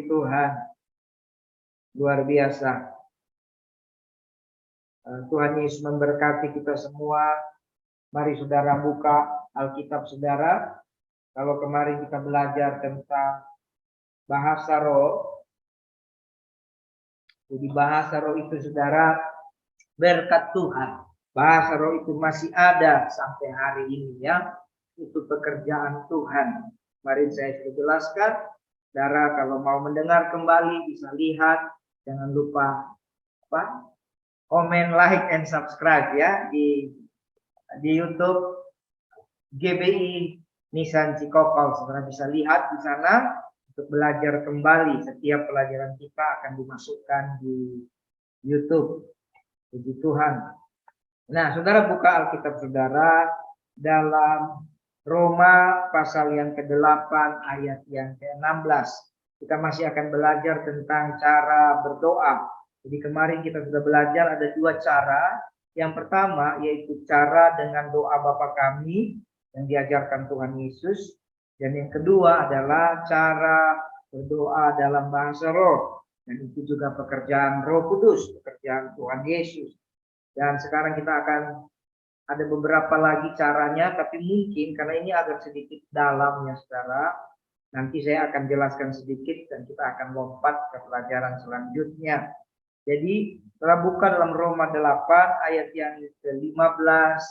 Puji Tuhan, luar biasa. Tuhan Yesus memberkati kita semua. Mari saudara buka Alkitab saudara. Kalau kemarin kita belajar tentang bahasa roh, jadi bahasa roh itu saudara berkat Tuhan. Bahasa roh itu masih ada sampai hari ini ya. Itu pekerjaan Tuhan. Kemarin saya sudah jelaskan. Saudara kalau mau mendengar kembali bisa lihat. Jangan lupa komen, like, and subscribe ya di YouTube GBI Nisan Cikokol. Saudara bisa lihat di sana untuk belajar kembali. Setiap pelajaran kita akan dimasukkan di YouTube. Puji Tuhan. Nah, saudara buka Alkitab saudara dalam Roma pasal yang ke-8 ayat yang ke-16. Kita masih akan belajar tentang cara berdoa. Jadi kemarin kita sudah belajar ada dua cara. Yang pertama yaitu cara dengan doa Bapa kami yang diajarkan Tuhan Yesus. Dan yang kedua adalah cara berdoa dalam bahasa roh. Dan itu juga pekerjaan Roh Kudus, pekerjaan Tuhan Yesus. Dan sekarang kita akan ada beberapa lagi caranya, tapi mungkin karena ini agak sedikit dalam ya saudara. Nanti saya akan jelaskan sedikit dan kita akan lompat ke pelajaran selanjutnya. Jadi setelah buka dalam Roma 8 ayat yang ke-15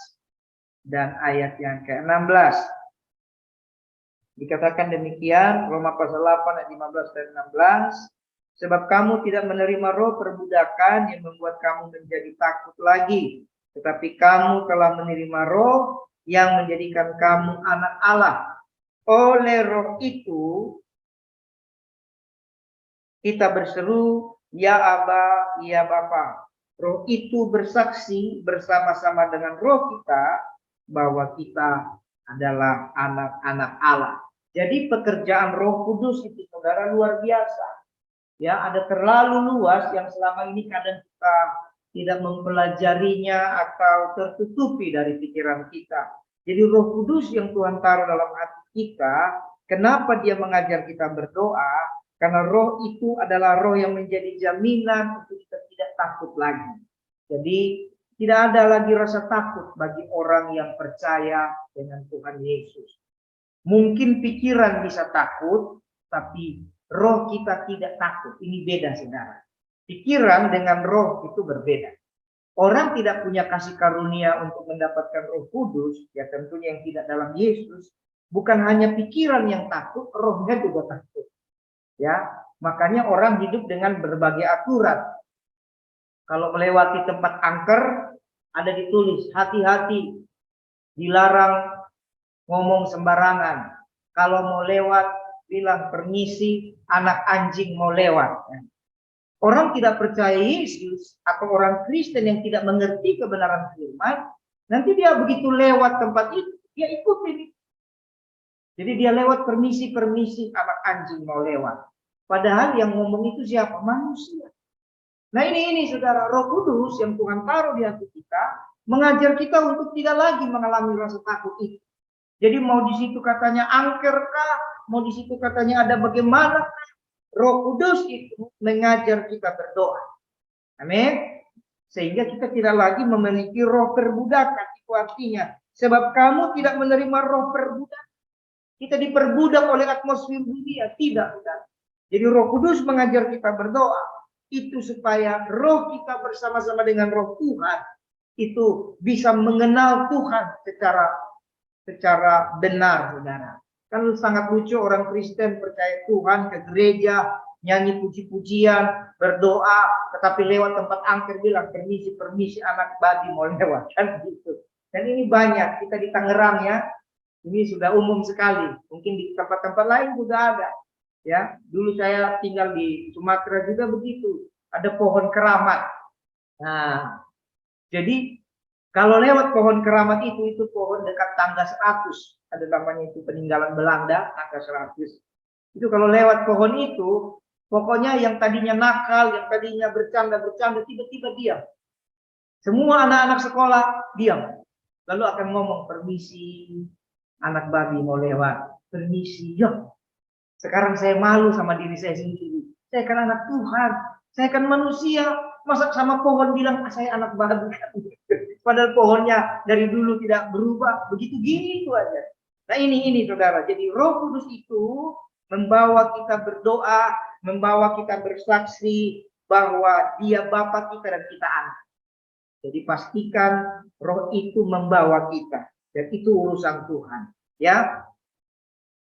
dan ayat yang ke-16. Dikatakan demikian, Roma pasal 8 ayat 15 dan 16. Sebab kamu tidak menerima roh perbudakan yang membuat kamu menjadi takut lagi. Tetapi kamu telah menerima roh yang menjadikan kamu anak Allah. Oleh roh itu, kita berseru, Ya Aba, Ya Bapa. Roh itu bersaksi bersama-sama dengan roh kita bahwa kita adalah anak-anak Allah. Jadi pekerjaan Roh Kudus itu saudara luar biasa. Ya, ada terlalu luas yang selama ini kadang kita tidak mempelajarinya atau tertutupi dari pikiran kita. Jadi Roh Kudus yang Tuhan taruh dalam hati kita, kenapa dia mengajar kita berdoa? Karena roh itu adalah roh yang menjadi jaminan untuk kita tidak takut lagi. Jadi tidak ada lagi rasa takut bagi orang yang percaya dengan Tuhan Yesus. Mungkin pikiran bisa takut, tapi roh kita tidak takut. Ini beda saudara. Pikiran dengan roh itu berbeda. Orang tidak punya kasih karunia untuk mendapatkan Roh Kudus, ya tentunya yang tidak dalam Yesus, bukan hanya pikiran yang takut, rohnya juga takut. Ya, makanya orang hidup dengan berbagai aturan. Kalau melewati tempat angker, ada ditulis hati-hati, dilarang ngomong sembarangan. Kalau mau lewat, bilang permisi, anak anjing mau lewat. Orang tidak percaya Yesus atau orang Kristen yang tidak mengerti kebenaran firman, nanti dia begitu lewat tempat itu, dia ikutin. Jadi dia lewat permisi, anak anjing mau lewat. Padahal yang ngomong itu siapa? Manusia. Nah ini saudara, Roh Kudus yang Tuhan taruh di hati kita, mengajar kita untuk tidak lagi mengalami rasa takut itu. Jadi mau di situ katanya angker kah? Mau di situ katanya ada bagaimana? Roh Kudus itu mengajar kita berdoa. Amin. Sehingga kita tidak lagi memiliki roh perbudakan. Itu artinya, sebab kamu tidak menerima roh perbudakan. Kita diperbudak oleh atmosfer dunia. Tidak, bukan. Jadi Roh Kudus mengajar kita berdoa. Itu supaya roh kita bersama-sama dengan roh Tuhan itu bisa mengenal Tuhan secara benar, saudara. Kan sangat lucu orang Kristen percaya Tuhan, ke gereja, nyanyi puji-pujian, berdoa, tetapi lewat tempat angker bilang permisi anak babi mau lewat, kan gitu. Dan ini banyak, kita di Tangerang ya, ini sudah umum sekali. Mungkin di tempat-tempat lain juga ada. Ya, dulu saya tinggal di Sumatera juga begitu, ada pohon keramat. Nah, jadi kalau lewat pohon keramat itu pohon dekat tangga 100. Ada namanya itu peninggalan Belanda, tangga 100. Itu kalau lewat pohon itu, pokoknya yang tadinya nakal, yang tadinya bercanda, tiba-tiba diam. Semua anak-anak sekolah diam. Lalu akan ngomong, permisi, anak babi mau lewat. Permisi, ya. Sekarang saya malu sama diri saya sendiri. Saya kan anak Tuhan. Saya kan manusia. Masa sama pohon bilang, saya anak babi. Padahal pohonnya dari dulu tidak berubah. Begitu-gitu aja. Nah ini saudara. Jadi Roh Kudus itu membawa kita berdoa, membawa kita bersaksi bahwa Dia Bapa kita dan kita anak. Jadi pastikan Roh itu membawa kita. Dan itu urusan Tuhan. Ya.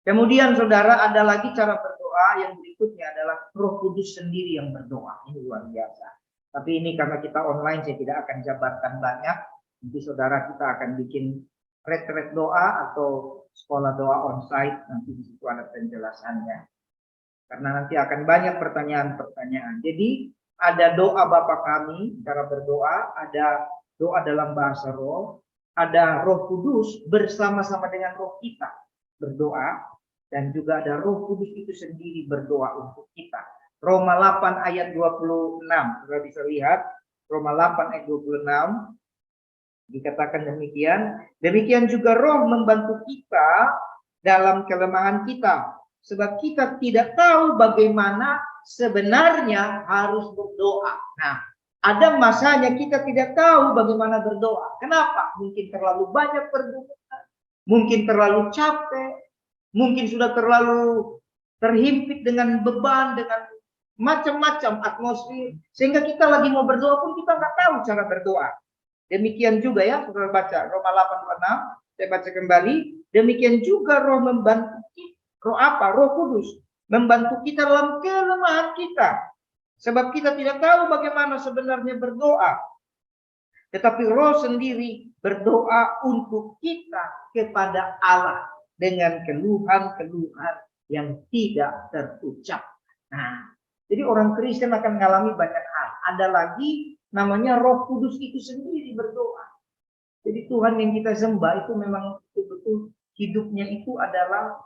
Kemudian saudara, ada lagi cara berdoa yang berikutnya adalah Roh Kudus sendiri yang berdoa. Ini luar biasa. Tapi ini karena kita online, saya tidak akan jabarkan banyak. Nanti saudara kita akan bikin retreat doa atau sekolah doa onsite. Nanti di situ ada penjelasannya. Karena nanti akan banyak pertanyaan-pertanyaan. Jadi ada doa Bapa kami, cara berdoa, ada doa dalam bahasa roh, ada Roh Kudus bersama-sama dengan roh kita berdoa, dan juga ada Roh Kudus itu sendiri berdoa untuk kita. Roma 8 ayat 26, sudah bisa lihat, Roma 8 ayat 26, dikatakan demikian. Demikian juga Roh membantu kita dalam kelemahan kita, sebab kita tidak tahu bagaimana sebenarnya harus berdoa. Nah, ada masanya kita tidak tahu bagaimana berdoa. Kenapa? Mungkin terlalu banyak pergumulan, mungkin terlalu capek, mungkin sudah terlalu terhimpit dengan beban, dengan macam-macam atmosfer, sehingga kita lagi mau berdoa pun kita nggak tahu cara berdoa. Demikian juga ya, saudara baca Roma 8:26, saya baca kembali. Demikian juga Roh membantu kita. Roh apa? Roh Kudus membantu kita dalam kelemahan kita. Sebab kita tidak tahu bagaimana sebenarnya berdoa. Tetapi Roh sendiri berdoa untuk kita kepada Allah dengan keluhan-keluhan yang tidak terucap. Nah, jadi orang Kristen akan mengalami banyak hal. Ada lagi namanya Roh Kudus itu sendiri berdoa. Jadi Tuhan yang kita sembah itu memang betul-betul hidupnya itu adalah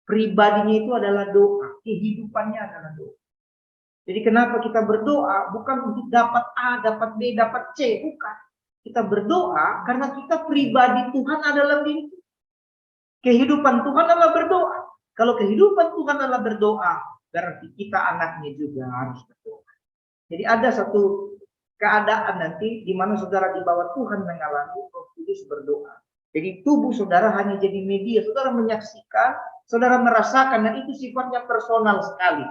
pribadinya itu adalah doa, kehidupannya adalah doa. Jadi kenapa kita berdoa? Bukan untuk dapat A, dapat B, dapat C, bukan. Kita berdoa karena kita pribadi Tuhan adalah diri. Kehidupan Tuhan adalah berdoa. Kalau kehidupan Tuhan adalah berdoa, berarti kita anaknya juga harus berdoa. Jadi ada satu keadaan nanti di mana saudara di bawah Tuhan mengalami Roh Kudus berdoa. Jadi tubuh saudara hanya jadi media, saudara menyaksikan, saudara merasakan, dan itu sifatnya personal sekali.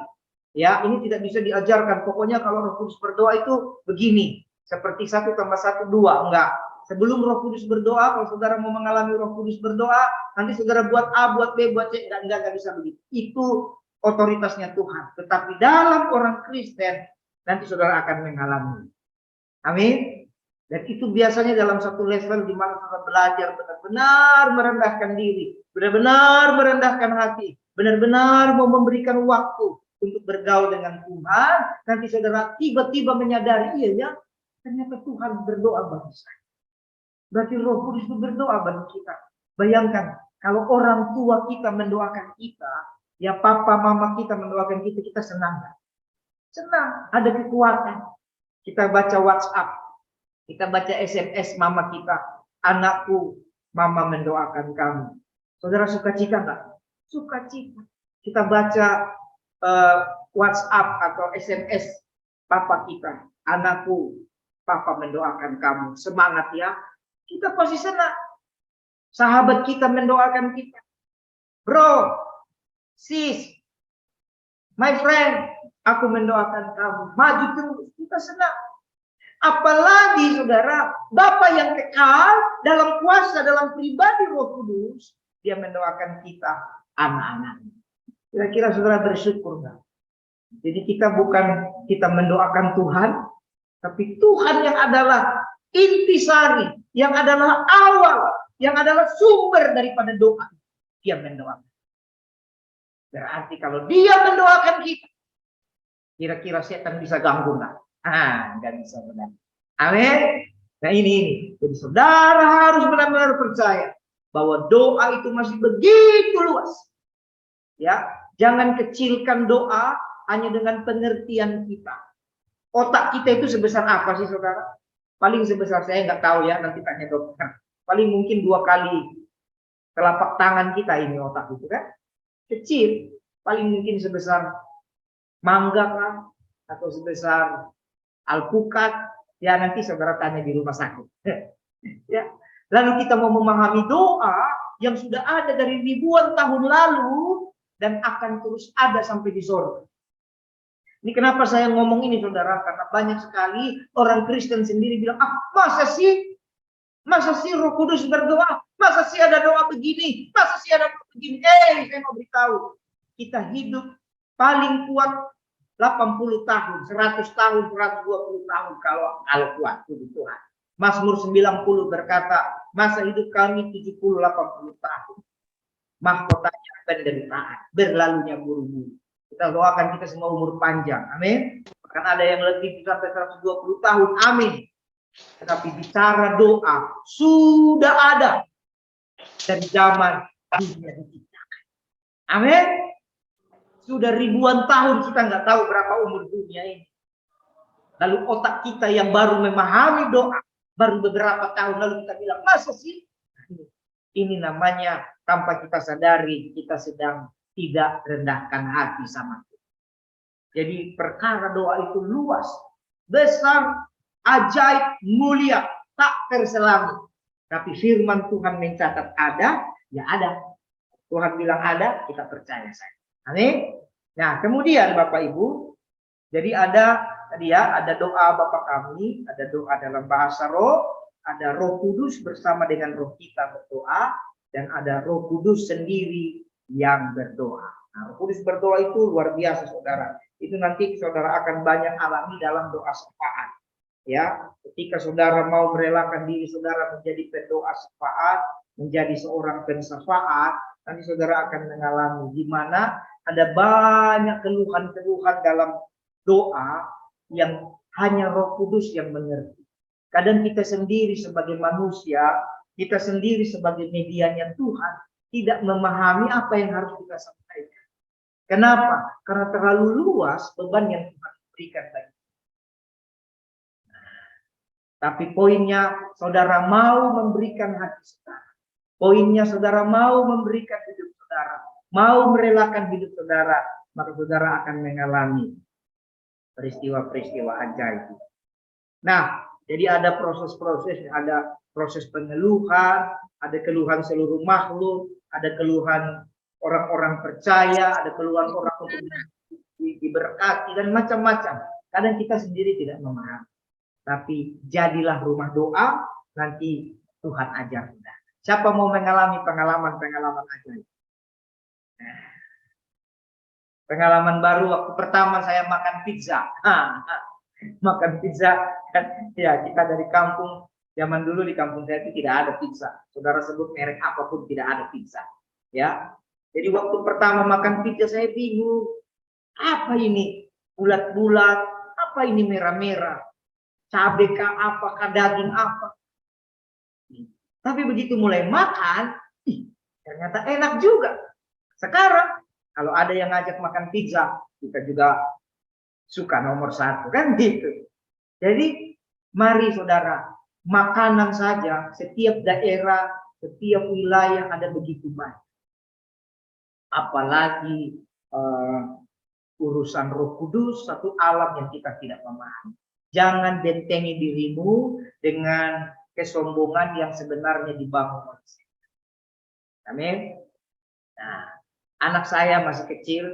Ya, ini tidak bisa diajarkan. Pokoknya kalau Roh Kudus berdoa itu begini, seperti 1 tambah 1 2, enggak. Sebelum Roh Kudus berdoa, kalau saudara mau mengalami Roh Kudus berdoa, nanti saudara buat A, buat B, buat C, enggak bisa begitu. Itu otoritasnya Tuhan. Tetapi dalam orang Kristen, nanti saudara akan mengalami. Amin. Dan itu biasanya dalam satu level di mana saudara belajar benar-benar merendahkan diri, benar-benar merendahkan hati, benar-benar mau memberikan waktu untuk bergaul dengan Tuhan. Nanti saudara tiba-tiba menyadari, iya ya, ternyata Tuhan berdoa bagi saya. Berarti Roh Kudus itu berdoa bagi kita. Bayangkan, kalau orang tua kita mendoakan kita, ya papa mama kita mendoakan kita, kita senang. Senang, ada kekuatan. Kita baca WhatsApp, kita baca SMS mama kita, anakku, mama mendoakan kamu. Saudara sukacita nggak? Sukacita. Kita baca WhatsApp atau SMS papa kita, anakku, papa mendoakan kamu. Semangat ya. Kita pasti senang. Sahabat kita mendoakan kita. Bro, sis, my friend, aku mendoakan kamu. Maju terus, kita senang. Apalagi saudara, Bapa yang kekal dalam kuasa, dalam pribadi Roh Kudus, dia mendoakan kita, anak-anaknya. Kira-kira saudara bersyukur nggak? Jadi kita bukan kita mendoakan Tuhan, tapi Tuhan yang adalah intisari, yang adalah awal, yang adalah sumber daripada doa. Dia mendoakan. Berarti kalau dia mendoakan kita, kira-kira setan bisa ganggu nggak? Nggak bisa benar. Amin. Nah ini. Jadi saudara harus benar-benar percaya bahwa doa itu masih begitu luas. Ya, jangan kecilkan doa hanya dengan pengertian kita. Otak kita itu sebesar apa sih saudara? Paling sebesar, saya nggak tahu ya, nanti tanya dokter. Paling mungkin 2 kali telapak tangan kita ini otak itu kan. kecil, paling mungkin sebesar mangga kah, atau sebesar alpukat, ya nanti saudara tanya di rumah sakit. Ya. Lalu kita mau memahami doa yang sudah ada dari ribuan tahun lalu dan akan terus ada sampai di surga. Ini kenapa saya ngomong ini saudara, karena banyak sekali orang Kristen sendiri bilang, masa sih Roh Kudus berdoa, masa sih ada doa begini, masa sih ada doa begini. Saya mau beritahu, kita hidup paling kuat 80 tahun, 100 tahun, 120 tahun kalau kuat puji Tuhan. Mazmur 90 berkata, masa hidup kami 70-80 tahun. Mahkotanya penderitaan, berlalunya buru-buru. Kita doakan kita semua umur panjang. Amin. Bahkan ada yang lebih sampai 120 tahun. Amin. Tetapi bicara doa sudah ada dari zaman dunia diciptakan. Amin. Sudah ribuan tahun kita nggak tahu berapa umur dunia ini. Lalu otak kita yang baru memahami doa baru beberapa tahun lalu kita bilang, masa sih? Ini namanya tanpa kita sadari kita sedang tidak rendahkan hati sama Tuhan. Jadi perkara doa itu luas, besar, ajaib, mulia, tak terselami. Tapi firman Tuhan mencatat ada, ya ada. Tuhan bilang ada, kita percaya saja. Amin. Nah, kemudian Bapak Ibu, jadi ada doa Bapa kami, ada doa dalam bahasa roh, ada Roh Kudus bersama dengan roh kita berdoa, dan ada Roh Kudus sendiri yang berdoa. Nah, Roh Kudus berdoa itu luar biasa saudara. Itu nanti saudara akan banyak alami dalam doa syafaat. Ya, ketika saudara mau merelakan diri saudara menjadi pendoa syafaat, menjadi seorang pensyafaat, nanti saudara akan mengalami di mana ada banyak keluhan-keluhan dalam doa yang hanya Roh Kudus yang mengerti. Kadang kita sendiri sebagai manusia, kita sendiri sebagai medianya Tuhan, tidak memahami apa yang harus kita sampaikan. Kenapa? Karena terlalu luas beban yang Tuhan berikan bagi kita. Tapi poinnya, saudara mau memberikan hati saudara. Poinnya, saudara mau memberikan hidup saudara. Mau merelakan hidup saudara. Maka saudara akan mengalami peristiwa-peristiwa ajaib. Nah, jadi ada proses-proses, ada proses pengeluhan, ada keluhan seluruh makhluk, ada keluhan orang-orang percaya, ada keluhan orang untuk diberkati, dan macam-macam. Kadang kita sendiri tidak memahami. Tapi jadilah rumah doa, nanti Tuhan ajar kita. Siapa mau mengalami pengalaman-pengalaman ajaib? Pengalaman baru waktu pertama saya makan pizza. Makan pizza, ya kita dari kampung, zaman dulu di kampung saya itu tidak ada pizza. Saudara sebut merek apapun tidak ada pizza. Ya, jadi waktu pertama makan pizza saya bingung, apa ini bulat-bulat, apa ini merah-merah, cabai kah, apakah daging apa? Tapi begitu mulai makan, ternyata enak juga. Sekarang kalau ada yang ngajak makan pizza, kita juga suka nomor 1 kan gitu. Jadi mari saudara, makanan saja setiap daerah, setiap wilayah ada begitu banyak. Apalagi urusan Roh Kudus, satu alam yang kita tidak memahami. Jangan bentengi dirimu dengan kesombongan yang sebenarnya dibangun oleh setan. Amin. Nah, anak saya masih kecil.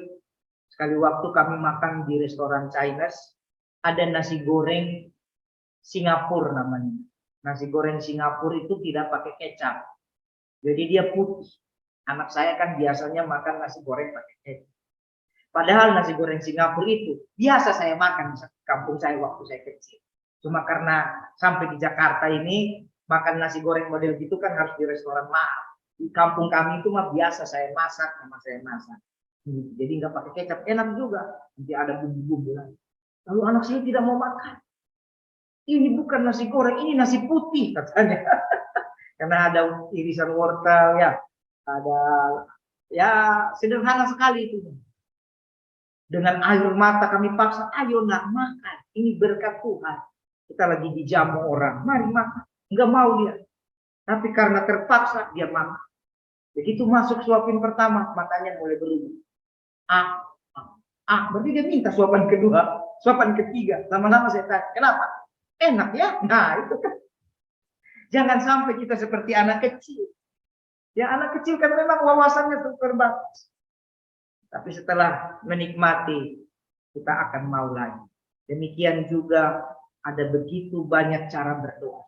Sekali waktu kami makan di restoran Chinese, ada nasi goreng Singapura namanya. Nasi goreng Singapura itu tidak pakai kecap. Jadi dia putih. Anak saya kan biasanya makan nasi goreng pakai kecap. Padahal nasi goreng Singapura itu biasa saya makan di kampung saya waktu saya kecil. Cuma karena sampai di Jakarta ini makan nasi goreng model gitu kan harus di restoran mahal. Di kampung kami itu mah biasa saya masak, sama saya masak. Jadi nggak pakai kecap, enak juga. Nanti ada bumbu-bumbu lain. Lalu anak saya tidak mau makan. Ini bukan nasi goreng, ini nasi putih katanya. Karena ada irisan wortel ya, ada ya sederhana sekali itu. Dengan air mata kami paksa, ayo nak makan. Ini berkat Tuhan. Kita lagi dijamu orang, mari makan. Nggak mau dia. Tapi karena terpaksa dia makan. Begitu masuk suapin pertama, matanya mulai berubah. Berarti dia minta suapan kedua, suapan ketiga. Lama-lama saya tanya, kenapa? Enak ya? Nah, itu kan. Jangan sampai kita seperti anak kecil. Ya, anak kecil kan memang wawasannya terbatas. Tapi setelah menikmati, kita akan mau lagi. Demikian juga ada begitu banyak cara berdoa.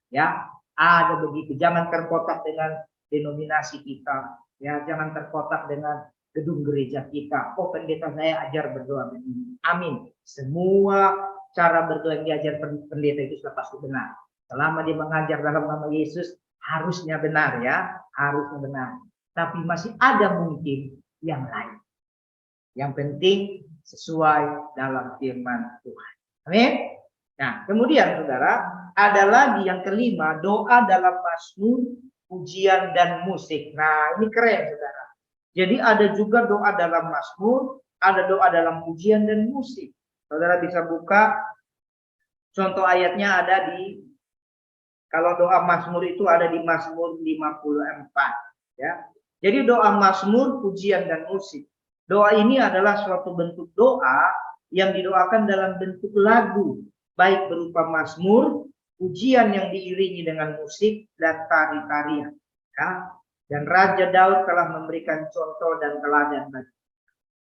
Ya, ada begitu. Jangan terkotak dengan denominasi kita. Ya, jangan terkotak dengan gedung gereja kita. Oh, pendeta saya ajar berdoa begini. Amin. Semua cara berdoa yang diajar pendeta itu sudah pasti benar. Selama dia mengajar dalam nama Yesus, harusnya benar ya. Harusnya benar. Tapi masih ada mungkin yang lain. Yang penting sesuai dalam firman Tuhan. Amin. Nah, kemudian saudara, ada lagi yang kelima, doa dalam mazmur, pujian dan musik. Nah, ini keren saudara. Jadi ada juga doa dalam mazmur, ada doa dalam pujian dan musik. Saudara bisa buka, contoh ayatnya ada di, kalau doa mazmur itu ada di Mazmur 54. Ya. Jadi doa mazmur, pujian dan musik. Doa ini adalah suatu bentuk doa yang didoakan dalam bentuk lagu, baik berupa mazmur, pujian yang diiringi dengan musik dan tari-tarian. Ya. Dan Raja Daud telah memberikan contoh dan teladan bagi.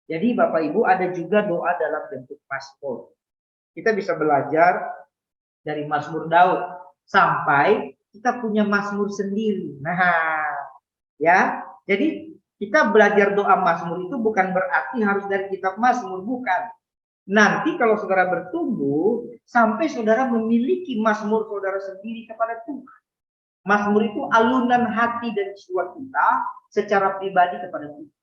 Jadi Bapak Ibu ada juga doa dalam bentuk mazmur. Kita bisa belajar dari Mazmur Daud sampai kita punya mazmur sendiri. Nah, ya. Jadi kita belajar doa mazmur itu bukan berarti harus dari kitab Mazmur, bukan. Nanti kalau saudara bertumbuh, sampai saudara memiliki mazmur saudara sendiri kepada Tuhan. Mazmur itu alunan hati dan jiwa kita secara pribadi kepada Tuhan.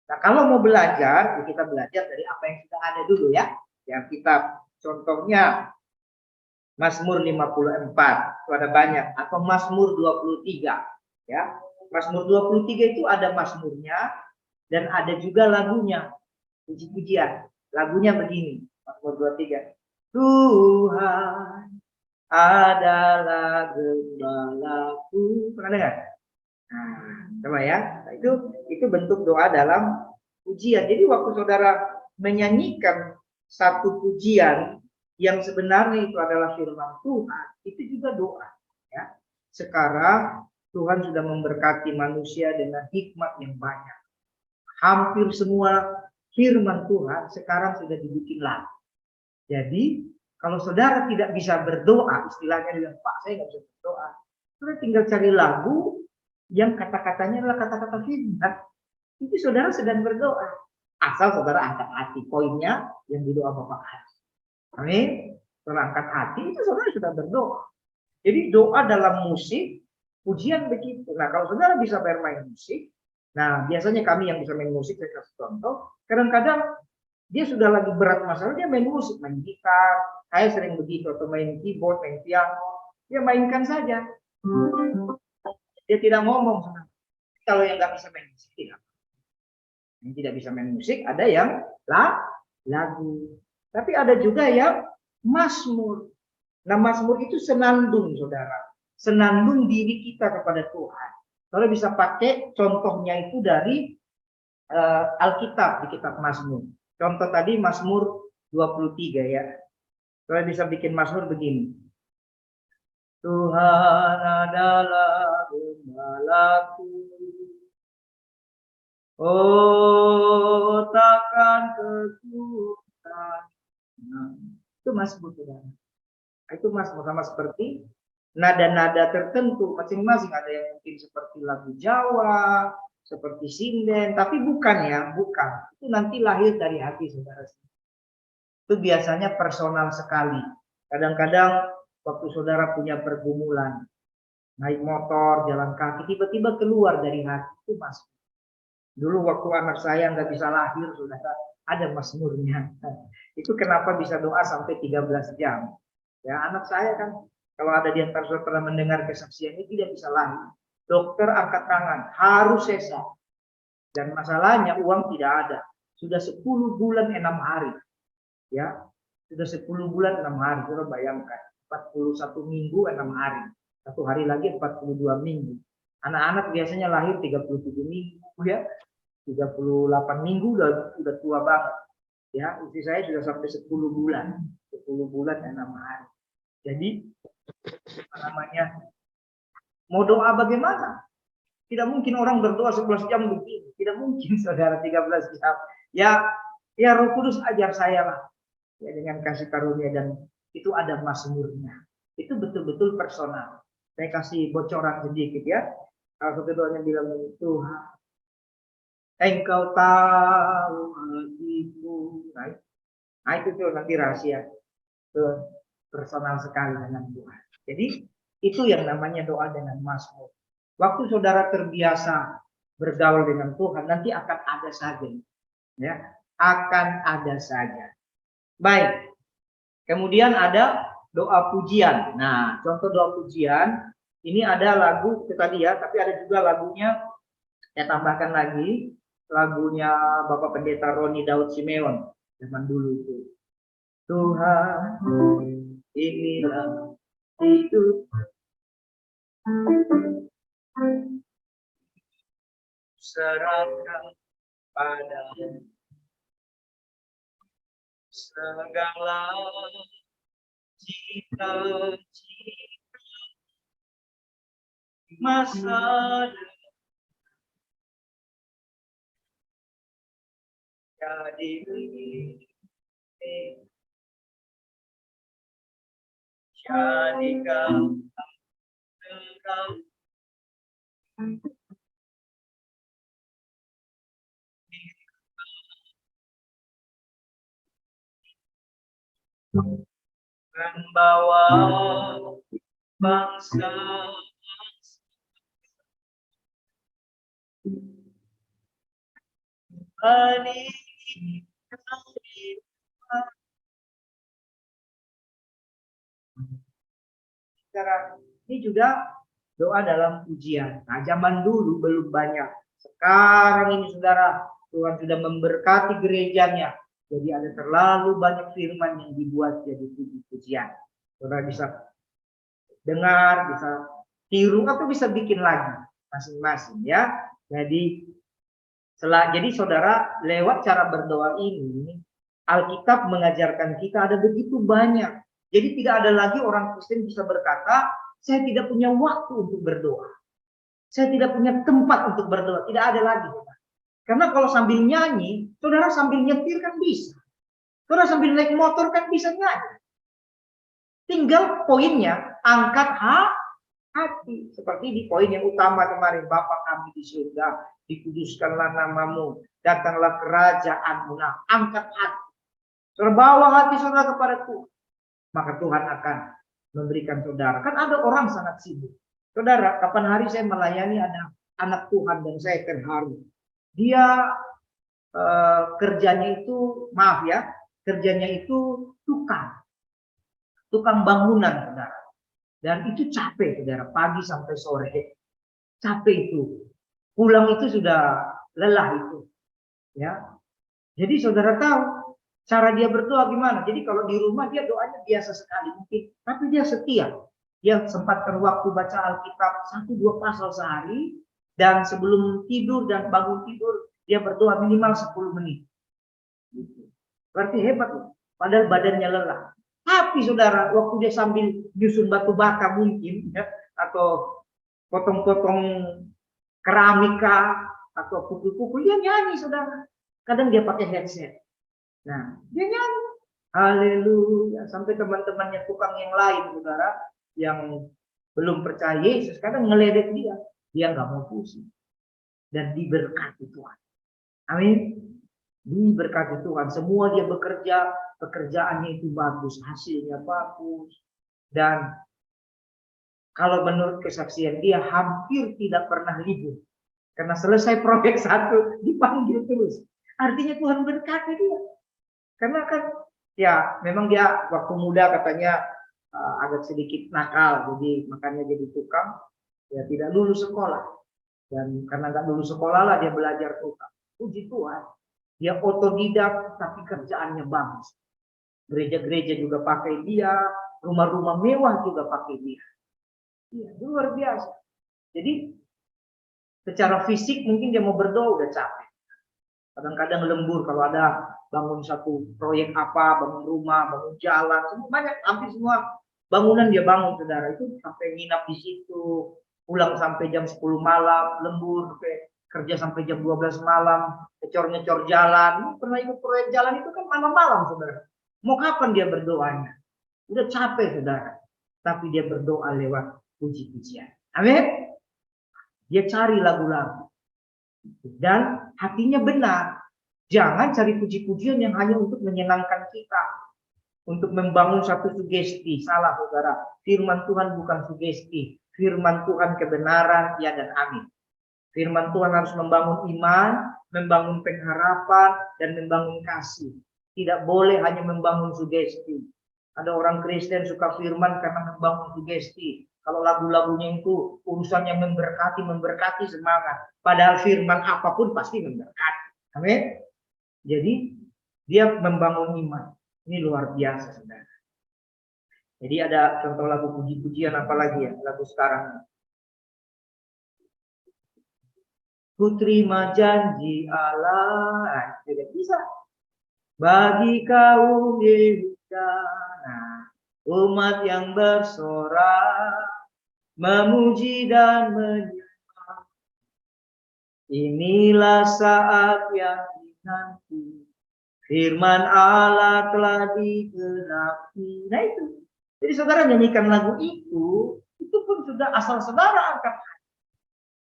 Nah, kalau mau belajar, ya kita belajar dari apa yang sudah ada dulu ya. Yang kitab, contohnya Mazmur 54, itu ada banyak. Atau Mazmur 23. Ya. Mazmur 23 itu ada mazmurnya dan ada juga lagunya, puji-pujian. Lagunya begini, Mazmur 23. Tuhan adalah gembalaku. Pernah dengar? Nah, coba ya. Nah, itu bentuk doa dalam pujian. Jadi waktu saudara menyanyikan satu pujian yang sebenarnya itu adalah firman Tuhan, itu juga doa. Ya. Sekarang Tuhan sudah memberkati manusia dengan hikmat yang banyak. Hampir semua firman Tuhan sekarang sudah dibikin lagu. Jadi kalau saudara tidak bisa berdoa, istilahnya dengan Pak, saya nggak bisa berdoa. Saudara tinggal cari lagu yang kata-katanya adalah kata-kata firman. Itu saudara sedang berdoa. Asal saudara angkat hati, poinnya yang didoa Bapak hati. Amin. Saudara angkat hati, itu saudara sudah berdoa. Jadi doa dalam musik, pujian begitu. Nah, kalau saudara bisa bermain musik, nah biasanya kami yang bisa main musik, saya kasih contoh, kadang-kadang dia sudah lagi berat masalah, dia main musik, main gitar, saya sering begitu, atau main keyboard, main piano, dia mainkan saja. Dia tidak ngomong. Kalau yang nggak bisa main musik, tidak. Yang tidak bisa main musik, ada yang lagu. Tapi ada juga yang mazmur. Nah, mazmur itu senandung, saudara. Senandung diri kita kepada Tuhan. Saudara bisa pakai contohnya itu dari Alkitab, di kitab Mazmur. Contoh tadi Mazmur 23 ya. Saudara bisa bikin mazmur begini. Tuhan adalah gembalaku. Oh, takkan kesulitan. Nah, itu mazmur, saudara. Itu mazmur sama seperti nada-nada tertentu masing-masing, ada yang mungkin seperti lagu Jawa, seperti sinden, tapi bukan ya, bukan. Itu nanti lahir dari hati saudara. Itu biasanya personal sekali. Kadang-kadang waktu saudara punya pergumulan, naik motor, jalan kaki, tiba-tiba keluar dari hati, itu mazmur. Dulu waktu anak saya nggak bisa lahir, saudara, ada mazmurnya. Itu kenapa bisa doa sampai 13 jam. Ya, anak saya kan, kalau ada di antara saudara pernah mendengar kesaksiannya, tidak bisa lahir. Dokter angkat tangan, harus sesar. Dan masalahnya uang tidak ada. Sudah 10 bulan 6 hari. Ya, sudah 10 bulan 6 hari. Saudara bayangkan, 41 minggu 6 hari. Satu hari lagi 42 minggu. Anak-anak biasanya lahir 37 minggu ya, 38 minggu udah tua banget. Ya, istri saya sudah sampai 10 bulan. 10 bulan dan 6 hari. Jadi apa namanya? Mau doa bagaimana? Tidak mungkin orang berdoa 11 jam begini. Tidak mungkin saudara 13 jam. Ya Roh Kudus ajar saya lah. Ya, dengan kasih karunia dan itu ada mazmurnya. Itu betul-betul personal. Saya kasih bocoran sedikit ya. Kalau keduanya bilang Tuhan, Engkau tahu hatiku. Nah itu tuh nanti rahasia. Itu personal sekali dengan Tuhan. Jadi itu yang namanya doa dengan mazmur. Waktu saudara terbiasa bergaul dengan Tuhan, nanti akan ada saja. Ya, akan ada saja. Baik. Kemudian ada doa pujian. Nah, contoh doa pujian ini ada lagu itu tadi ya, tapi ada juga lagunya saya tambahkan lagi lagunya Bapak Pendeta Roni Daud Simeon zaman dulu itu. Tuhan, inilah hidup serahkan padamu segala cita-cita masa jadi jadikan terang membawa bangsa ini juga doa dalam pujian. Nah, zaman dulu belum banyak. Sekarang ini saudara, Tuhan sudah memberkati gerejanya. Jadi ada terlalu banyak firman yang dibuat jadi puji-pujian. Saudara bisa dengar, bisa tiru atau bisa bikin lagi masing-masing ya. Jadi saudara lewat cara berdoa ini Alkitab mengajarkan kita ada begitu banyak. Jadi tidak ada lagi orang Kristen bisa berkata, saya tidak punya waktu untuk berdoa. Saya tidak punya tempat untuk berdoa. Tidak ada lagi. Karena kalau sambil nyanyi, saudara sambil nyetir kan bisa. Saudara sambil naik motor kan bisa nyanyi. Tinggal poinnya, angkat hati. Seperti di poin yang utama kemarin, Bapa kami di surga, dikuduskanlah namamu, datanglah kerajaanmu. Nah, angkat hati. Terbawa hati saudara kepada Tuhan. Maka Tuhan akan memberikan saudara. Kan ada orang sangat sibuk. Saudara, kapan hari saya melayani ada anak Tuhan dan saya terharu. Dia kerjanya itu, maaf ya, kerjanya itu tukang bangunan, saudara. Dan itu capek, saudara, pagi sampai sore. Capek itu. Pulang itu sudah lelah itu. Ya. Jadi saudara tahu cara dia berdoa gimana? Jadi kalau di rumah dia doanya biasa sekali mungkin, tapi dia setia. Dia sempatkan waktu baca Alkitab 1-2 pasal sehari, dan sebelum tidur dan bangun tidur dia berdoa minimal 10 menit. Berarti hebat loh. Padahal badannya lelah. Tapi saudara, waktu dia sambil nyusun batu bata mungkin, ya, atau potong-potong keramika atau pukul-pukul, dia nyanyi saudara. Kadang dia pakai headset. Nah, dia nyanyi. Haleluya. Sampai teman-temannya tukang yang lain, saudara, yang belum percaya Yesus, kadang ngeledek dia. Dia nggak mau pusing. Dan diberkati Tuhan. Amin. Diberkati Tuhan. Semua dia bekerja, pekerjaannya itu bagus, hasilnya bagus. Dan kalau menurut kesaksian dia hampir tidak pernah libur. Karena selesai proyek satu, dipanggil terus. Artinya Tuhan berkati dia. Karena kan ya memang dia waktu muda katanya agak sedikit nakal, jadi makanya jadi tukang, ya tidak lulus sekolah. Dan karena nggak lulus sekolah lah dia belajar tukang. Puji Tuhan, dia otodidak tapi kerjaannya bagus. Gereja-gereja juga pakai dia, rumah-rumah mewah juga pakai dia. Iya, luar biasa. Jadi Secara fisik mungkin dia mau berdoa udah capek. Kadang-kadang lembur kalau ada bangun satu proyek apa, bangun rumah, bangun jalan, semua banyak, hampir semua bangunan dia bangun, saudara. Itu sampai nginap di situ, pulang sampai jam 10 malam, lembur, kerja sampai jam 12 malam, ngecor-ngecor jalan. Pernah ikut proyek jalan itu kan malam-malam, saudara. Mau kapan dia berdoanya? Udah capek, saudara. Tapi dia berdoa lewat puji-pujian. Amin. Dia cari lagu-lagu. Dan hatinya benar. Jangan cari puji-pujian yang hanya untuk menyenangkan kita. Untuk membangun satu sugesti. Salah, saudara. Firman Tuhan bukan sugesti. Firman Tuhan kebenaran, ya dan amin. Firman Tuhan harus membangun iman, membangun pengharapan, dan membangun kasih. Tidak boleh hanya membangun sugesti. Ada orang Kristen suka firman karena membangun sugesti. Kalau lagu-lagunya itu urusannya memberkati semangat. Padahal firman apapun pasti memberkati. Amin. Jadi dia membangun iman. Ini luar biasa, saudara. Jadi ada contoh lagu puji-pujian apa lagi ya? Lagu sekarang. Ku terima janji Allah. Tidak bisa. Bagi kaum Yehuda, umat yang bersorak, memuji dan menyembah. Inilah saat yang dinanti. Firman Allah telah digenapi. Nah itu. Jadi saudara nyanyikan lagu itu pun sudah asal saudara angkat.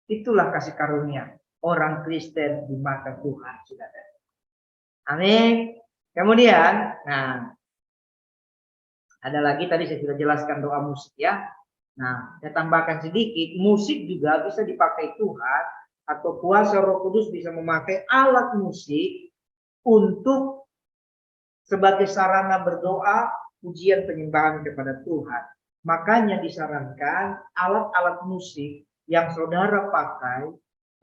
Itulah kasih karunia orang Kristen di mata Tuhan, saudara. Amin. Kemudian, nah, ada lagi tadi saya sudah jelaskan doa musik ya. Nah, saya tambahkan sedikit, musik juga bisa dipakai Tuhan atau kuasa Roh Kudus bisa memakai alat musik untuk sebagai sarana berdoa, pujian penyembahan kepada Tuhan. Makanya disarankan alat-alat musik yang saudara pakai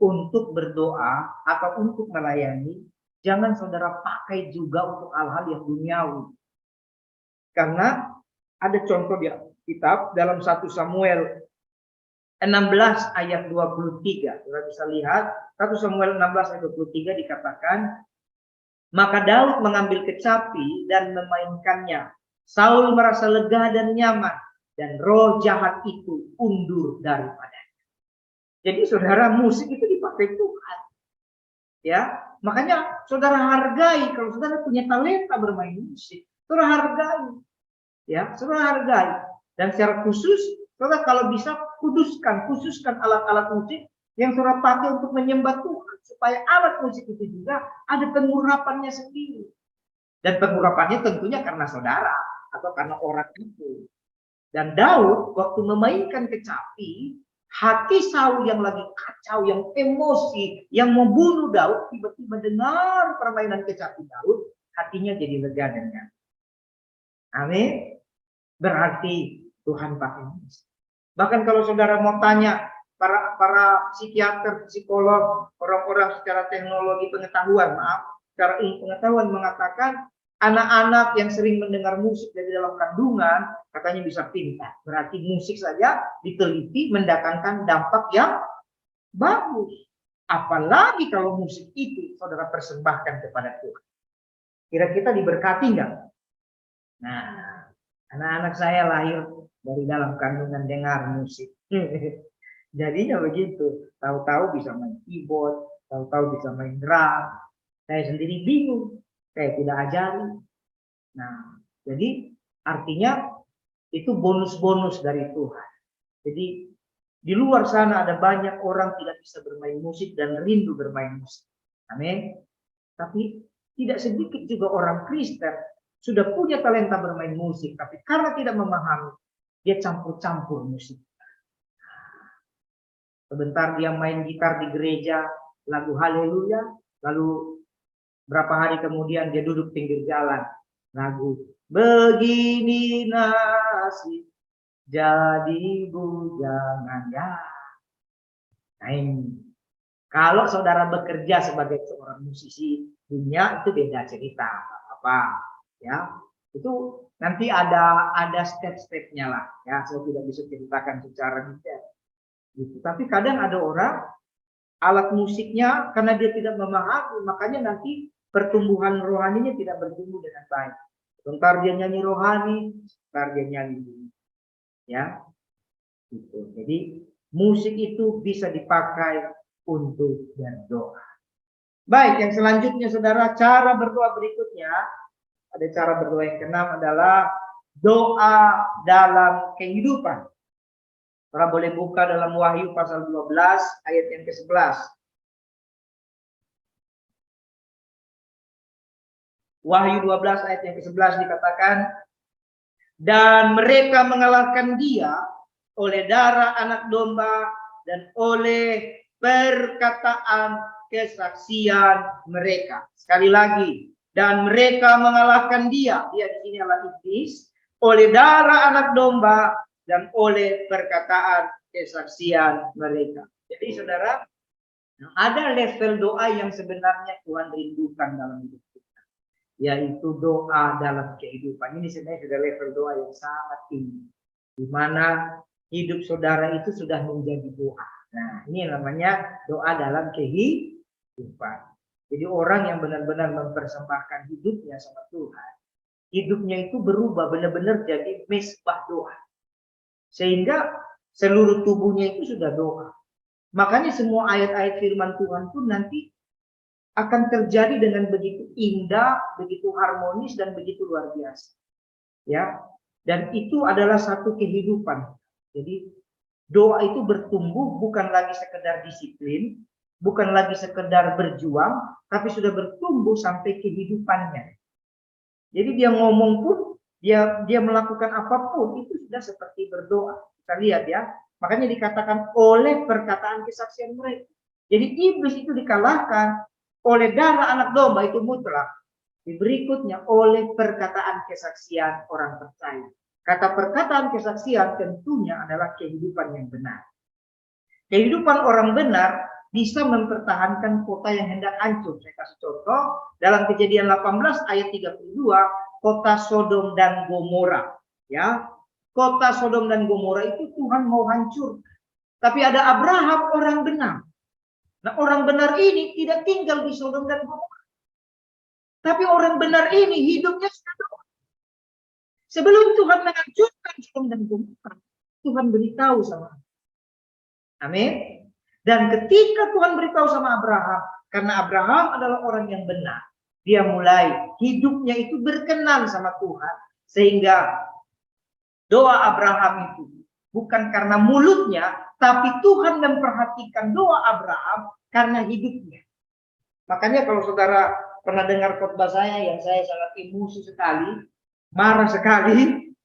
untuk berdoa atau untuk melayani, jangan saudara pakai juga untuk hal-hal yang duniawi. Karena ada contoh di kitab dalam 1 Samuel 16 ayat 23. Saudara bisa lihat 1 Samuel 16 ayat 23 dikatakan, maka Daud mengambil kecapi dan memainkannya. Saul merasa lega dan nyaman dan roh jahat itu undur daripadanya. Jadi saudara, musik itu dipakai Tuhan. Ya, makanya saudara hargai kalau saudara punya talenta bermain musik. Saudara hargai. Ya, saudara hargai. Dan secara khusus, saudara kalau bisa khususkan alat-alat musik yang saudara pakai untuk menyembah Tuhan, supaya alat musik itu juga ada pengurapannya sendiri. Dan pengurapannya tentunya karena saudara atau karena orang itu. Dan Daud waktu memainkan kecapi, hati Saul yang lagi kacau, yang emosi, yang membunuh Daud, tiba-tiba dengar permainan kecapi Daud, hatinya jadi lega dan nyaman. Amin. Berarti Tuhan pakai musik. Bahkan kalau saudara mau tanya para psikiater, psikolog, orang-orang secara teknologi pengetahuan, secara ilmu pengetahuan mengatakan anak-anak yang sering mendengar musik dari dalam kandungan katanya bisa pintar. Berarti musik saja diteliti mendatangkan dampak yang bagus. Apalagi kalau musik itu saudara persembahkan kepada Tuhan. Kira-kira diberkati enggak? Nah, anak-anak saya lahir dari dalam kandungan dengar musik. Jadinya begitu. Tahu-tahu bisa main keyboard, tahu-tahu bisa main drum. Saya sendiri bingung. Saya tidak ajari. Nah, jadi artinya itu bonus-bonus dari Tuhan. Jadi di luar sana ada banyak orang tidak bisa bermain musik dan rindu bermain musik. Amin. Tapi tidak sedikit juga orang Kristen sudah punya talenta bermain musik, tapi karena tidak memahami, dia campur-campur musik. Sebentar dia main gitar di gereja, lagu haleluya, lalu berapa hari kemudian dia duduk pinggir jalan, lagu begini nasib jadi bujangan ya. Nah, kalau saudara bekerja sebagai seorang musisi dunia itu beda cerita apa ya, itu nanti ada step-stepnya lah ya, saya tidak bisa ceritakan secara detail gitu. Tapi kadang ada orang alat musiknya, karena dia tidak memahami, makanya nanti pertumbuhan rohaninya tidak bertumbuh dengan baik. Sebentar dia nyanyi rohani, sebentar dia nyanyi, ya. Gitu. Jadi musik itu bisa dipakai untuk berdoa. Baik, yang selanjutnya saudara, cara berdoa berikutnya, ada cara berdoa yang keenam adalah doa dalam kehidupan. Saudara boleh buka dalam Wahyu pasal 12 ayat yang ke-11. Wahyu 12 ayat yang ke-11 dikatakan, dan mereka mengalahkan dia oleh darah anak domba dan oleh perkataan kesaksian mereka. Sekali lagi, dan mereka mengalahkan dia di sini adalah iblis, oleh darah anak domba dan oleh perkataan kesaksian mereka. Jadi saudara, ada level doa yang sebenarnya Tuhan rindukan dalam hidup kita, yaitu doa dalam kehidupan. Ini sebenarnya sudah level doa yang sangat tinggi, di mana hidup saudara itu sudah menjadi doa. Nah, ini namanya doa dalam kehidupan. Jadi orang yang benar-benar mempersembahkan hidupnya sama Tuhan, hidupnya itu berubah benar-benar jadi mesbah doa. Sehingga seluruh tubuhnya itu sudah doa. Makanya semua ayat-ayat firman Tuhan pun nanti akan terjadi dengan begitu indah, begitu harmonis, dan begitu luar biasa. Ya, dan itu adalah satu kehidupan. Jadi doa itu bertumbuh bukan lagi sekedar disiplin, bukan lagi sekedar berjuang, tapi sudah bertumbuh sampai kehidupannya. Jadi dia ngomong pun, dia melakukan apapun itu sudah seperti berdoa. Kita lihat ya, makanya dikatakan oleh perkataan kesaksian mereka. Jadi iblis itu dikalahkan oleh darah anak domba, itu mutlak. Berikutnya oleh perkataan kesaksian orang percaya. Kata perkataan kesaksian tentunya adalah kehidupan yang benar. Kehidupan orang benar bisa mempertahankan kota yang hendak hancur. Saya kasih contoh dalam Kejadian 18 ayat 32, kota Sodom dan Gomora. Ya, kota Sodom dan Gomora itu Tuhan mau hancur. Tapi ada Abraham orang benar. Nah, orang benar ini tidak tinggal di Sodom dan Gomora. Tapi orang benar ini hidupnya sudah doa. Sebelum Tuhan menghancurkan Sodom dan Gomora, Tuhan beritahu sama. Amin. Dan ketika Tuhan beritahu sama Abraham, karena Abraham adalah orang yang benar, dia mulai hidupnya itu berkenan sama Tuhan. Sehingga doa Abraham itu bukan karena mulutnya, tapi Tuhan memperhatikan doa Abraham karena hidupnya. Makanya kalau saudara pernah dengar khotbah saya yang saya sangat emosi sekali, marah sekali,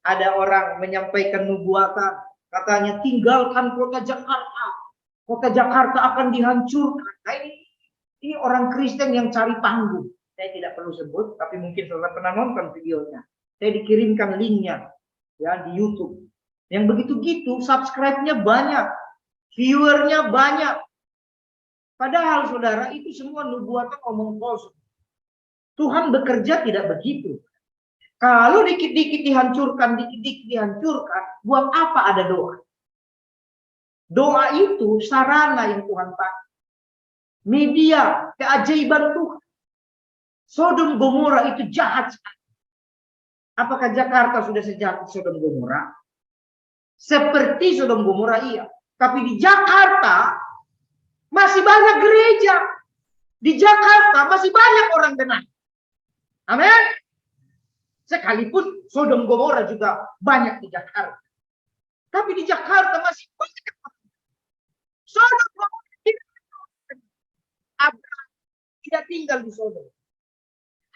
ada orang menyampaikan nubuatan, katanya tinggalkan kota Jakarta. Kota Jakarta akan dihancurkan. Nah, ini orang Kristen yang cari panggung. Saya tidak perlu sebut, tapi mungkin saudara pernah nonton videonya. Saya dikirimkan linknya ya di YouTube. Yang begitu-gitu, subscribe-nya banyak, viewernya banyak. Padahal saudara itu semua nubuatan omong kosong. Tuhan bekerja tidak begitu. Kalau dikit-dikit dihancurkan, dikit-dikit dihancurkan, buat apa ada doa? Doa itu sarana yang Tuhan pakai. Media, keajaiban Tuhan. Sodom Gomora itu jahat sekali. Apakah Jakarta sudah sejahat Sodom Gomora? Seperti Sodom Gomora iya. Tapi di Jakarta masih banyak gereja. Di Jakarta masih banyak orang benar. Amin. Sekalipun Sodom Gomora juga banyak di Jakarta. Tapi di Jakarta masih banyak. Sodom Gomora Abraham tidak tinggal di Sodom.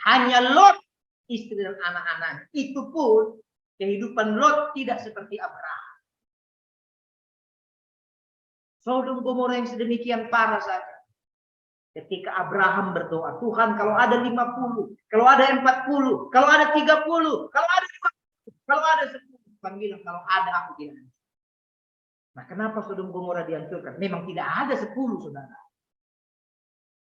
Hanya Lot, istri dan anak-anak. Itu pun kehidupan Lot tidak seperti Abraham. Sodom Gomora yang sedemikian parah saja. Ketika Abraham berdoa, Tuhan kalau ada 50, kalau ada 40, kalau ada 30, kalau ada 50, kalau ada 10, Tuhan bilang kalau ada aku tidak. Nah, kenapa Sodom Gomora dihancurkan? Memang tidak ada 10, saudara.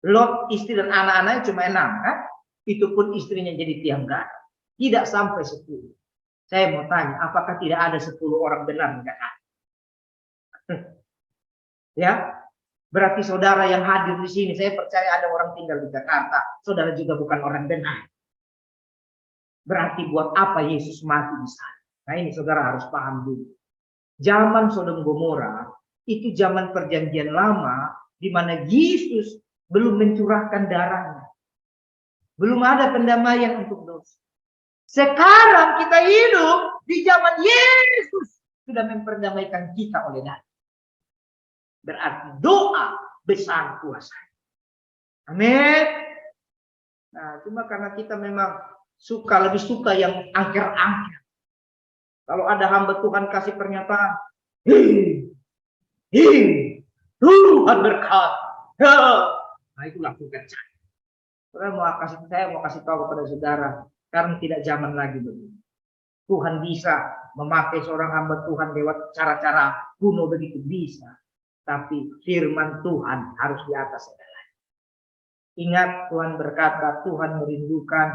Lot, istri dan anak-anaknya cuma 6, kan? Itu pun istrinya jadi tiang garam. Tidak sampai 10. Saya mau tanya, apakah tidak ada 10 orang benar? Enggak ada. Ya, Berarti saudara yang hadir di sini, saya percaya ada orang tinggal di Jakarta. Saudara juga bukan orang benar. Berarti buat apa Yesus mati di sana? Nah ini saudara harus paham dulu. Zaman Sodom Gomora itu zaman perjanjian lama di mana Yesus belum mencurahkan darahnya. Belum ada pendamaian untuk dosa. Sekarang kita hidup di zaman Yesus sudah memperdamaikan kita oleh darah. Berarti doa besar kuasa. Amin. Nah, cuma karena kita memang lebih suka yang angker-angker. Kalau ada hamba Tuhan kasih pernyataan, Tuhan berkat. Nah, itu lakukan saja. Saya mau kasih tahu kepada saudara, karena tidak zaman lagi begitu. Tuhan bisa memakai seorang hamba Tuhan lewat cara-cara kuno begitu bisa. Tapi firman Tuhan harus di atas segalanya. Ingat Tuhan berkata, Tuhan merindukan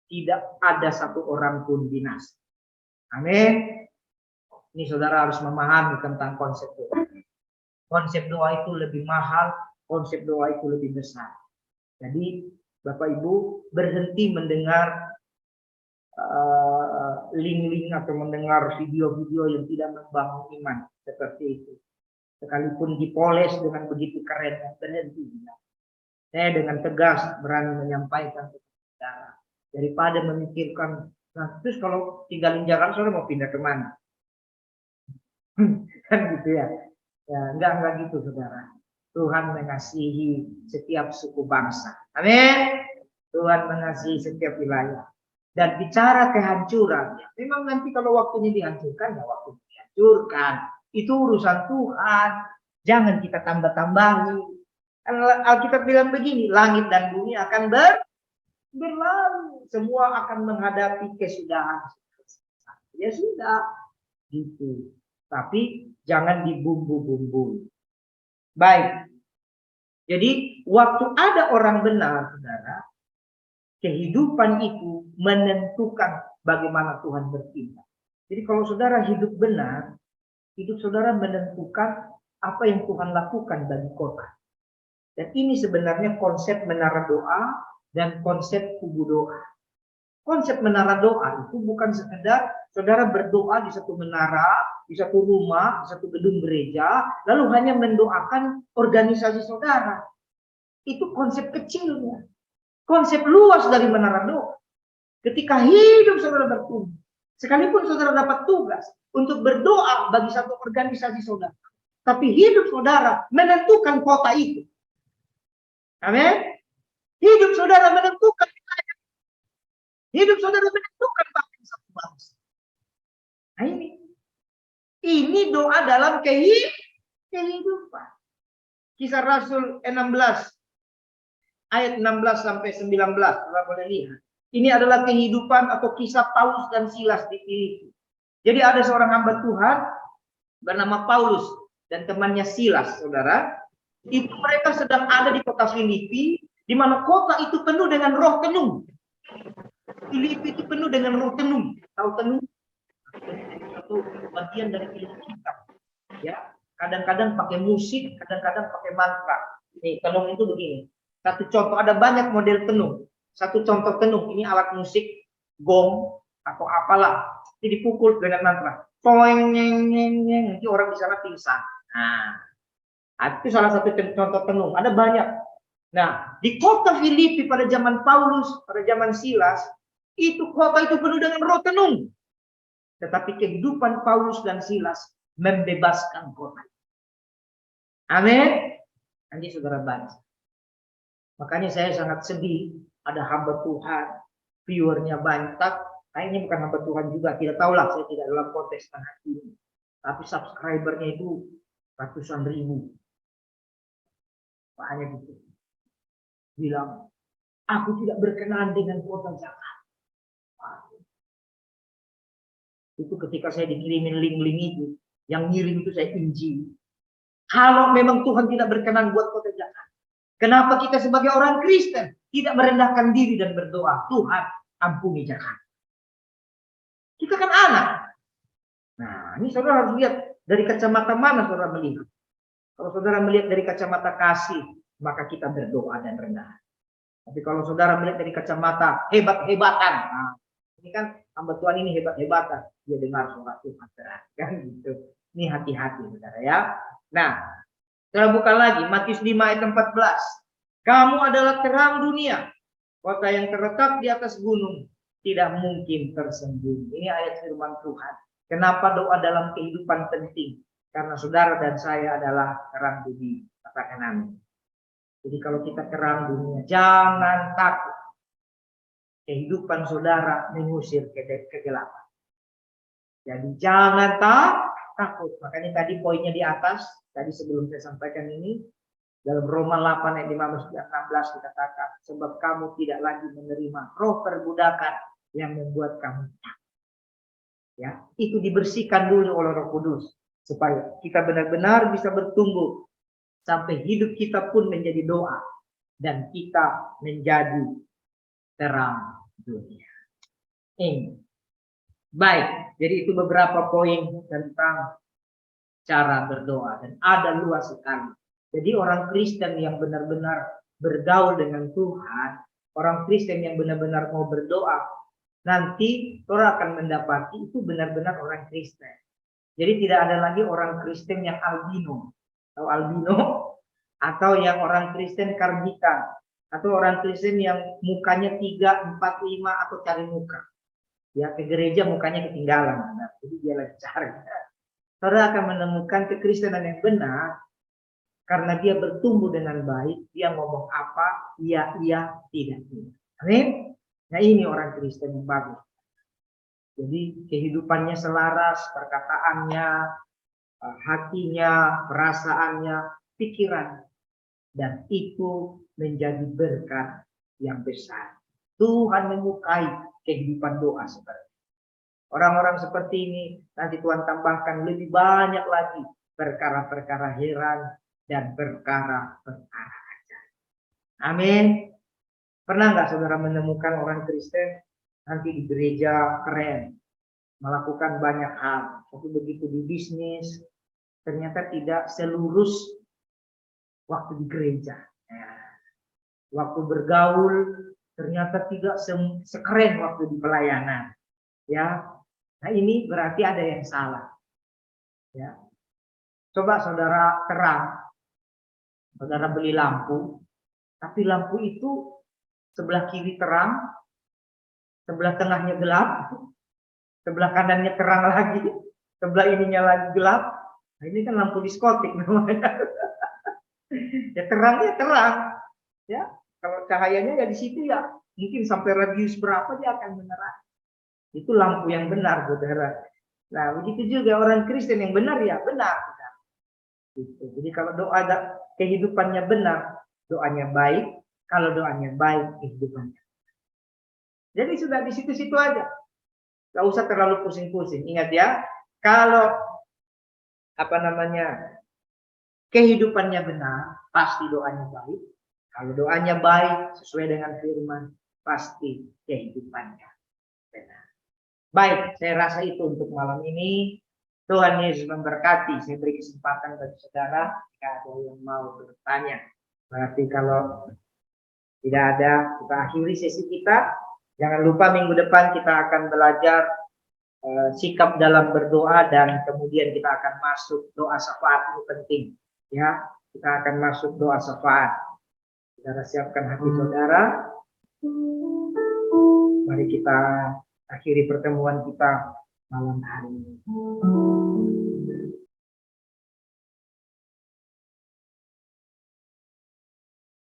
tidak ada satu orang pun binasa. Amin. Ini saudara harus memahami tentang konsep doa. Konsep doa itu lebih mahal, konsep doa itu lebih besar. Jadi Bapak Ibu berhenti mendengar link-link atau mendengar video-video yang tidak membangun iman seperti itu. Sekalipun dipoles dengan begitu keren, berhenti. Saya dengan tegas berani menyampaikan ke saudara. Daripada memikirkan, nah terus kalau tinggalin Jakarta, saudara mau pindah kemana? Kan gitu ya. Ya enggak gitu saudara. Tuhan mengasihi setiap suku bangsa. Amin. Tuhan mengasihi setiap wilayah. Dan bicara kehancuran, ya, memang nanti kalau waktunya dihancurkan, ya waktu dihancurkan. Itu urusan Tuhan. Jangan kita tambah-tambahi. Alkitab bilang begini, langit dan bumi akan berlalu. Semua akan menghadapi kesudahan. Ya sudah. Gitu. Tapi jangan dibumbu-bumbui. Baik. Jadi waktu ada orang benar, saudara, kehidupan itu menentukan bagaimana Tuhan bertindak. Jadi kalau saudara hidup benar, hidup saudara menentukan apa yang Tuhan lakukan bagi kota. Dan ini sebenarnya konsep menara doa dan konsep kubu doa. Konsep menara doa itu bukan sekedar saudara berdoa di satu menara, di satu rumah, di satu gedung gereja, lalu hanya mendoakan organisasi saudara. Itu konsep kecilnya. Konsep luas dari menara doa. Ketika hidup saudara bertumbuh, sekalipun saudara dapat tugas untuk berdoa bagi satu organisasi saudara, tapi hidup saudara menentukan kota itu. Amin. Hidup saudara menentukan wilayah. Hidup saudara menentukan bahkan satu bangsa. Nah ini doa dalam kehidupan. Kisah Rasul 16 ayat 16 sampai 19, Saudara boleh lihat. Ini adalah kehidupan atau kisah Paulus dan Silas di Filipi. Jadi ada seorang hamba Tuhan bernama Paulus dan temannya Silas, saudara. Itu mereka sedang ada di kota Filipi, di mana kota itu penuh dengan roh tenung. Filipi itu penuh dengan roh tenung. Tahu tenung? Satu bagian dari ilmu kitab. Ya, kadang-kadang pakai musik, kadang-kadang pakai mantra. Nih, tenung itu begini. Satu contoh, ada banyak model tenung. Satu contoh tenung, ini alat musik, gong, atau apalah. Ini dipukul dengan mantra. Toeng, nyeng, nyeng, nyeng. Nanti orang di sana pingsan. Nah, itu salah satu contoh tenung. Ada banyak. Nah, di kota Filipi pada zaman Paulus, pada zaman Silas, itu kota itu penuh dengan roh tenung. Tetapi kehidupan Paulus dan Silas membebaskan kota. Amin. Nanti saudara baca. Makanya saya sangat sedih, ada hamba Tuhan, viewernya banyak. Kayaknya bukan hamba Tuhan juga, tidak tahulah, saya tidak dalam konteks hati ini. Tapi subscribernya itu ratusan ribu. Makanya gitu. Bilang, aku tidak berkenan dengan kota Jakarta. Itu ketika saya dikirimin link-link itu, yang ngirim itu saya injil. Kalau memang Tuhan tidak berkenan buat kota Jakarta, kenapa kita sebagai orang Kristen tidak merendahkan diri dan berdoa, Tuhan ampuni Jakarta. Kita kan anak. Nah, ini saudara harus lihat dari kacamata mana saudara melihat. Kalau saudara melihat dari kacamata kasih, maka kita berdoa dan rendah. Tapi kalau saudara melihat dari kacamata hebat-hebatan, nah, ini kan hamba Tuhan ini hebat-hebatan, dia dengar suara Tuhan, kan gitu. Ini hati-hati saudara ya. Nah, saudara buka lagi Matius 5 ayat 14. Kamu adalah terang dunia. Kota yang terletak di atas gunung tidak mungkin tersembunyi. Ini ayat firman Tuhan. Kenapa doa dalam kehidupan penting? Karena saudara dan saya adalah terang dunia. Katakan amin. Jadi kalau kita terang dunia, jangan takut. Kehidupan saudara mengusir kegelapan. Jadi jangan takut. Makanya tadi poinnya di atas, tadi sebelum saya sampaikan ini, dalam Roma 8 ayat 15 dan 16 dikatakan, sebab kamu tidak lagi menerima roh perbudakan yang membuat kamu takut. Ya, itu dibersihkan dulu oleh Roh Kudus supaya kita benar-benar bisa bertumbuh sampai hidup kita pun menjadi doa dan kita menjadi terang dunia. Ini baik, jadi itu beberapa poin tentang cara berdoa dan ada luas sekali. Jadi orang Kristen yang benar-benar bergaul dengan Tuhan, orang Kristen yang benar-benar mau berdoa, nanti orang akan mendapati itu benar-benar orang Kristen. Jadi tidak ada lagi orang Kristen yang albino, atau albino, atau yang orang Kristen karbitan, atau orang Kristen yang mukanya 3, 4, 5 atau cari muka. Ya ke gereja mukanya ketinggalan, jadi dia lagi cari. Saudara akan menemukan kekristenan yang benar karena dia bertumbuh dengan baik, dia ngomong apa, iya, tidak. Amin. Nah ini orang Kristen yang bagus. Jadi kehidupannya selaras, perkataannya, hatinya, perasaannya, pikiran. Dan itu menjadi berkat yang besar. Tuhan menyukai kehidupan doa seperti ini. Orang-orang seperti ini nanti Tuhan tambahkan lebih banyak lagi perkara-perkara heran dan perkara-perkara ajaib. Amin. Pernah nggak saudara menemukan orang Kristen nanti di gereja keren, melakukan banyak hal, tapi begitu di bisnis ternyata tidak selurus waktu di gereja. Waktu bergaul ternyata tidak sekeren waktu di pelayanan. Ya, nah ini berarti ada yang salah. Ya, coba saudara terang, saudara beli lampu, tapi lampu itu sebelah kiri terang, sebelah tengahnya gelap, sebelah kanannya terang lagi, sebelah ininya lagi gelap. Nah, ini kan lampu diskotik namanya. Ya terangnya terang, ya kalau cahayanya ya di situ ya mungkin sampai radius berapa dia akan menerang. Itu lampu yang benar, saudara. Nah begitu juga orang Kristen yang benar ya benar. Gitu. Jadi kalau doa kehidupannya benar, doanya baik. Kalau doanya baik, kehidupannya. Jadi sudah di situ-situ aja. Gak usah terlalu pusing-pusing. Ingat ya, kalau kehidupannya benar, pasti doanya baik. Kalau doanya baik, sesuai dengan firman, pasti kehidupannya benar. Baik, saya rasa itu untuk malam ini. Tuhan Yesus memberkati. Saya beri kesempatan bagi saudara jika ada yang mau bertanya. Berarti kalau tidak ada, kita akhiri sesi kita. Jangan lupa minggu depan kita akan belajar sikap dalam berdoa dan kemudian kita akan masuk doa syafaat. Ini penting, ya. Kita akan masuk doa syafaat. Saudara siapkan hati saudara. Mari kita akhiri pertemuan kita malam hari ini.